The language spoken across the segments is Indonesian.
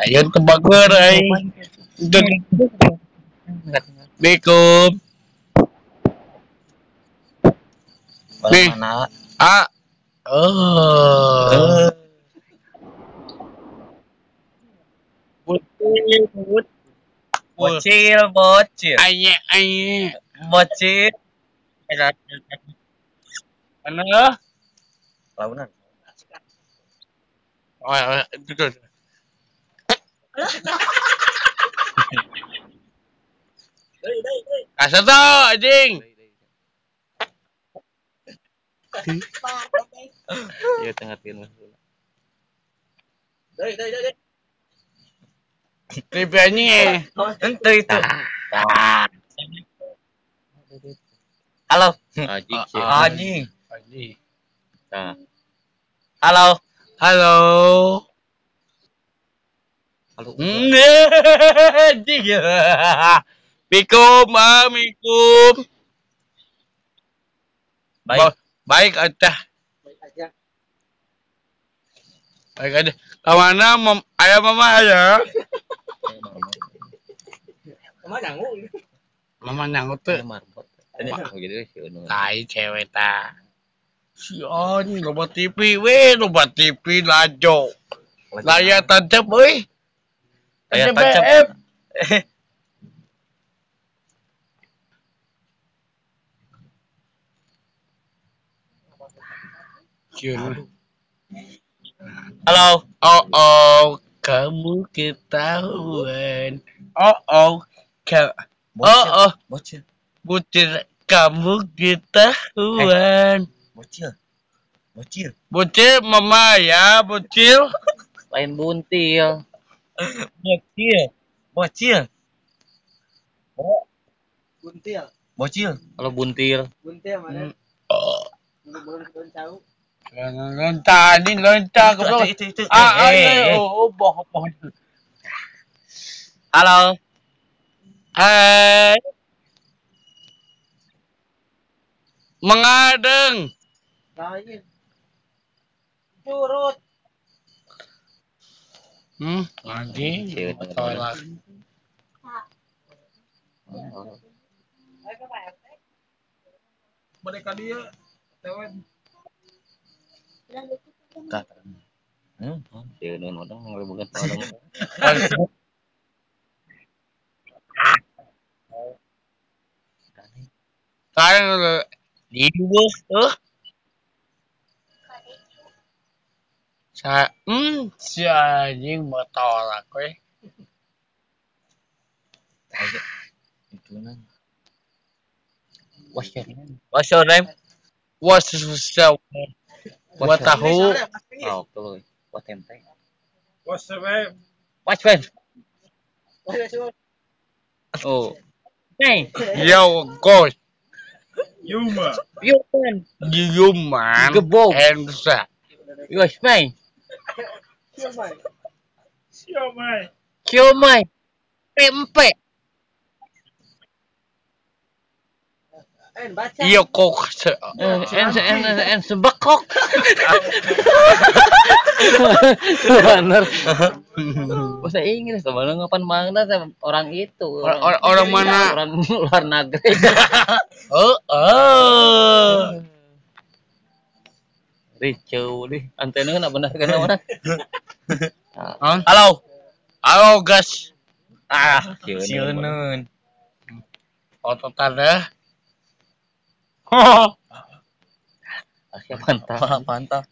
Ayo kebagur ay. Assalamualaikum. Nih. Mana? Ah. Oh. Bocil. Aye. Bocil. Mana? Launan. Oh, betul. Asal tau, anjing. Iya tengatin mas. Tripnya. Ente itu. Halo. Anjing. Nah. Halo. Halo. Halo. Anjing. Mikum. Baik aja. Baik aja. Kemana ayah mama ayah? Mama nyangut tuh. Tai cewek ta. Si on loba TV lajo. Layar tancap euy. Layar tancap. Halo. Oh, kamu ketahuan. Bocil, kamu ketahuan. Bocil, mama ya, bocil. Lain buntil. Bocil. Kalau buntil. mana? Loncat goblok. Itu. Boh. Halo. Hai. Mengadeng. Lain. Curut. Anjing. Tolak. Mereka dia lewat. Dia nonton bukan orang. Sekarang di bus tuh. Si anjing mau tolak weh. What's your name? What's your What tahu? Oh, tuh. What tempe? What's the name? What's when? Oh. Hey. Yo, gosh. Yuma. You man. You man. Gebok. And sa. You is me. Siomay. Tempe. Iyo kok. En sebekok. Bener. Bahasa Inggris teman ngapan mana orang itu. Orang mana? Orang luar negeri. Ricu nih. Antena kan benar kan orang. Halo, gas. Siunun. Foto tanda. Mantap.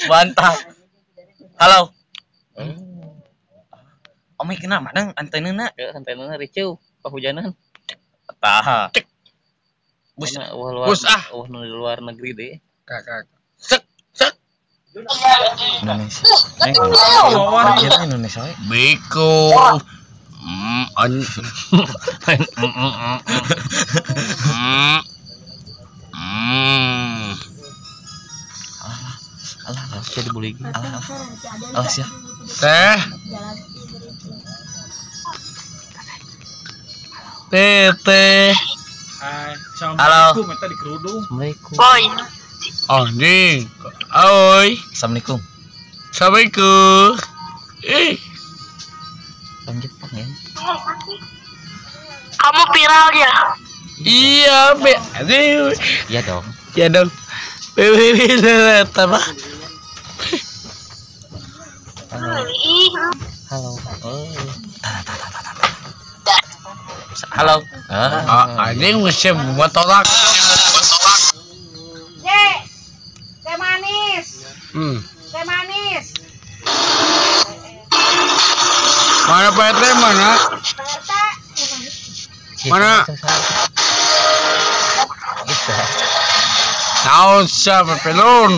Mantap. Halo. Omi kenapa nang antena ricu kehujanan. Tah. Bus luar negeri deh. Kakak. Indonesia. Beko. Alah, jadi bully. Alah, sih. Tete. Halo. Assalamualaikum. Assalamualaikum. Oh, nih. Oi. Assalamualaikum. Assalamualaikum. Orang Jepang ya. Kamu viral ya? Iya, be. Aduh. Iya dong. Ya dong. Be apa? Ih, Halo. Oh. Halo. Anjing mesti buat tolak. teh manis, teh manis. Mana Pak RT mana? Mana? Bisa. Tahu siapa pelon?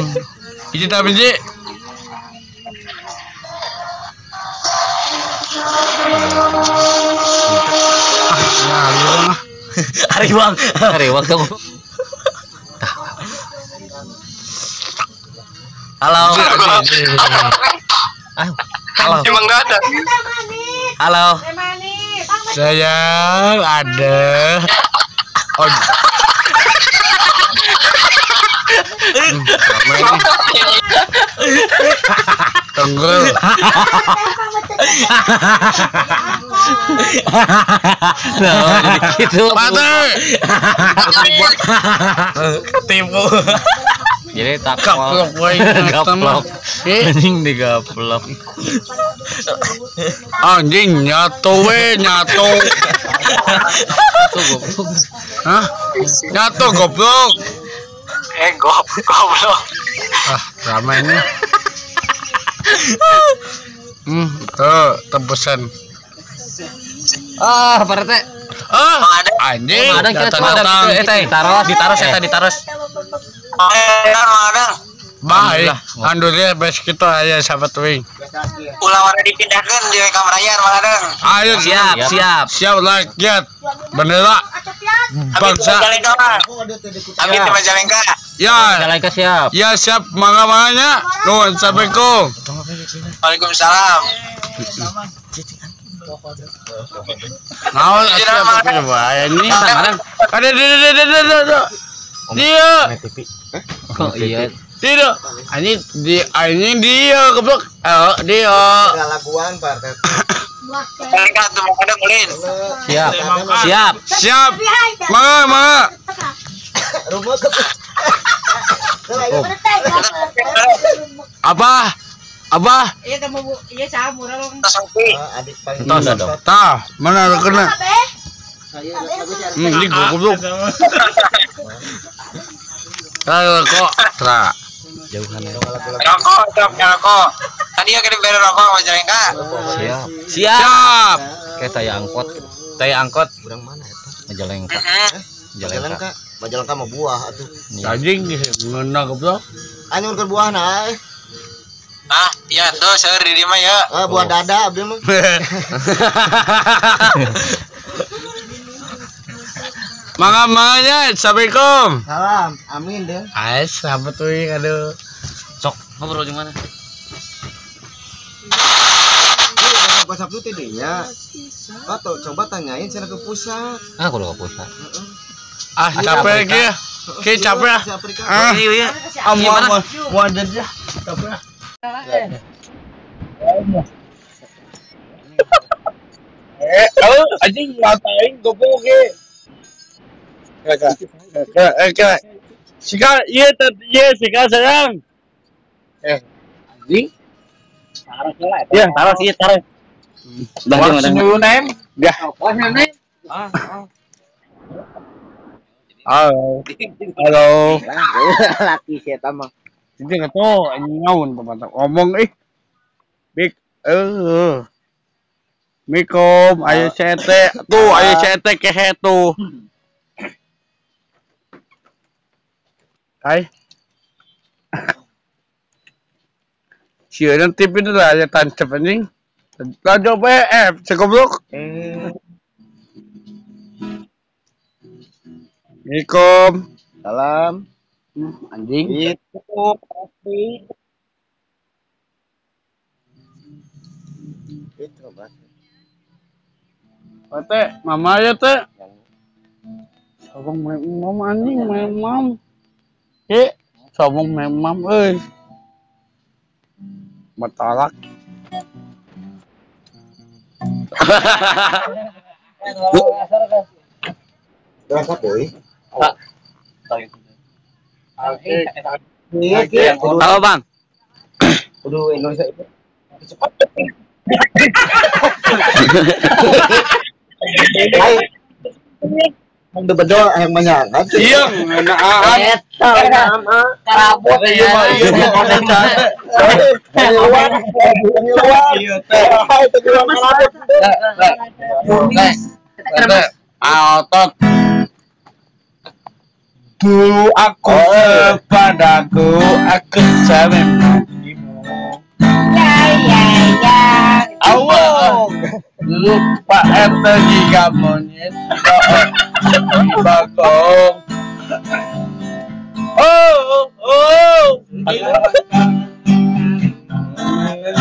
Ini tapi sih. Ariwang kamu. Halo. Halo. Emang nggak ada. Halo. Teh manis. Sayang ada. Oh. Tenggel. Gitu. Mati. Tipu. Jadi Gaplok boy. gaplok. Anjing digaplok. Anjing nyatu we nyatu. Hah? Nyatu goblok. Goblok. Ah, ramai ini. Tuh tembusan. Pak RT. Anjing. Ada kita Datang-datang. ditaruh. Ada. Baik. Alhamdulillah bes kita aja sahabat wing. Ulah warna dipindahkan di kamar raya ada. Ayo siap rakyat bendera bangsa. Amin di Majalengka. Ya Jalan ke siap. ya siap mangga-mangganya. Nuhun assalamualaikum. Waalaikumsalam. Naon siapa bahaya ini kadang ada dia Oh iya. tidak anjing dia goblok dia Laguan Pak RT. Majalengka tuh mau ada mulin. Siap. mangga Rumah ke apa Iya kamu iya saya murah loh. adik paling Entos dong. tah mana ada kena ini goblok kok tra Jauhan. Rokok. Tadi ya kirim bayar rokok Majalengka. Siap. Kayak taya angkot. Urang mana eta? Majalengka. Majalengka mah buah atuh. anjing ngena goblok Anu keur buah nah. Iya tuh seueur di dieu mah ya. Buah dada abdi mah. mangga-mangganya assalamualaikum Salam. Amin deh. ais sahabat wing aduh Sok, ngobrol di mana? Pas Sabtu teh dinya. Atau coba tanyain sana ke pusat. Aku udah ke pusat. capek lagi ya Oke capek ya Iya. wadah ya capek anjing ngatain goblok ke Sika iya sika sayang anjing Iya, taruh. Waktu dulu nem ya halo Laki saya mah. jadi nggak tahu ngaun teman ngomong big Mikom ayo cete tuh ayo cete ke tuh hai sieureun tip itu lah ya tancap anjing rajo BF segoblok Assalamualaikum Salam. anjing Itu kopi. Itu teh mama ya teh sobong memam anjing memam sobong memam Bertolak. Berangkat boy. Tahu bang? Kudu Indonesia itu cepat. Udah bedo yang menyangkat. Iya, ngenaan. Karabut Iya, Autot. Dulu aku kepadaku, aku jamin. ya. Allah. Dulu Pak RT jika monyet bakong.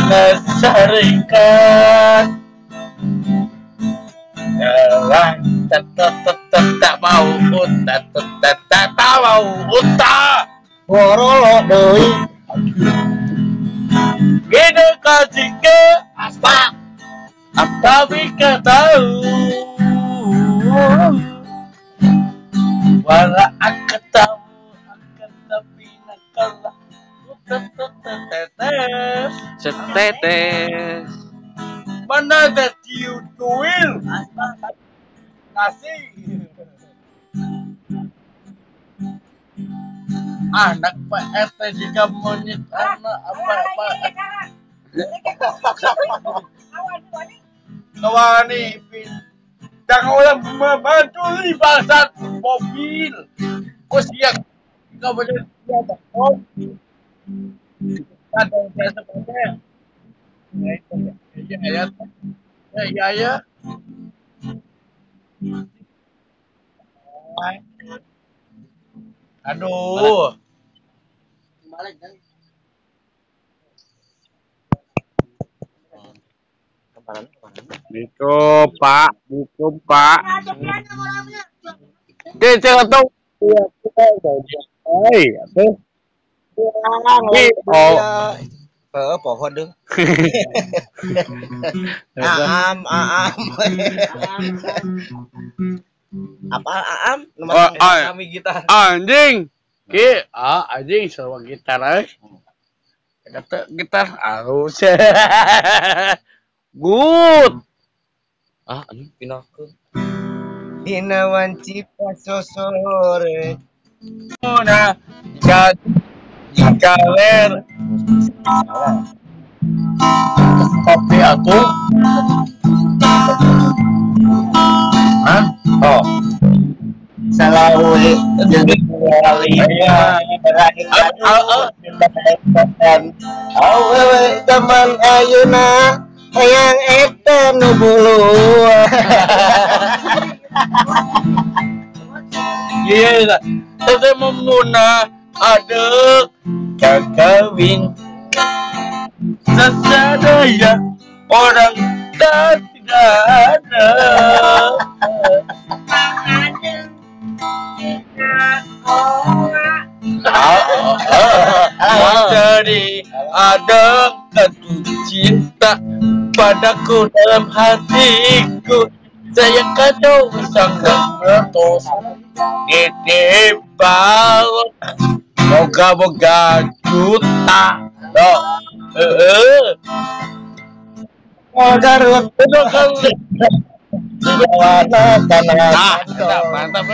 Melestarikan. Tak mau tak mau uta. Borolo deui. Gede kasih ke apa? Tapi tahu wala aku tahu akan tapi nakalah setetes mana ada tiutuil nasi anak Pak RT jika monyet anak apa Kawani jangan orang membantu di pasar mobil. Kau siap kau boleh siapa? Oh, ada yang seperti ya. Aduh. Buku Pak. Kecil tuh. Pohon dong. Aam. Apa Aam? Kami gitar. Anjing. Anjing sewa gitar kata gitar harus. Good. Anjing pinahkeun. Dina wanci pasosore. Nah, jika ler. Kopi aku. Oh. Salawi jadi awewe teman ayeuna hayang eta nu bulu. Iya, saya memuna ada kawin sesadaya orang dan tidak ada. Jadi ada satu cinta padaku dalam hatiku. Saya kado sang meletus di balon moga-moga juta. Garut itu kan. Mantap.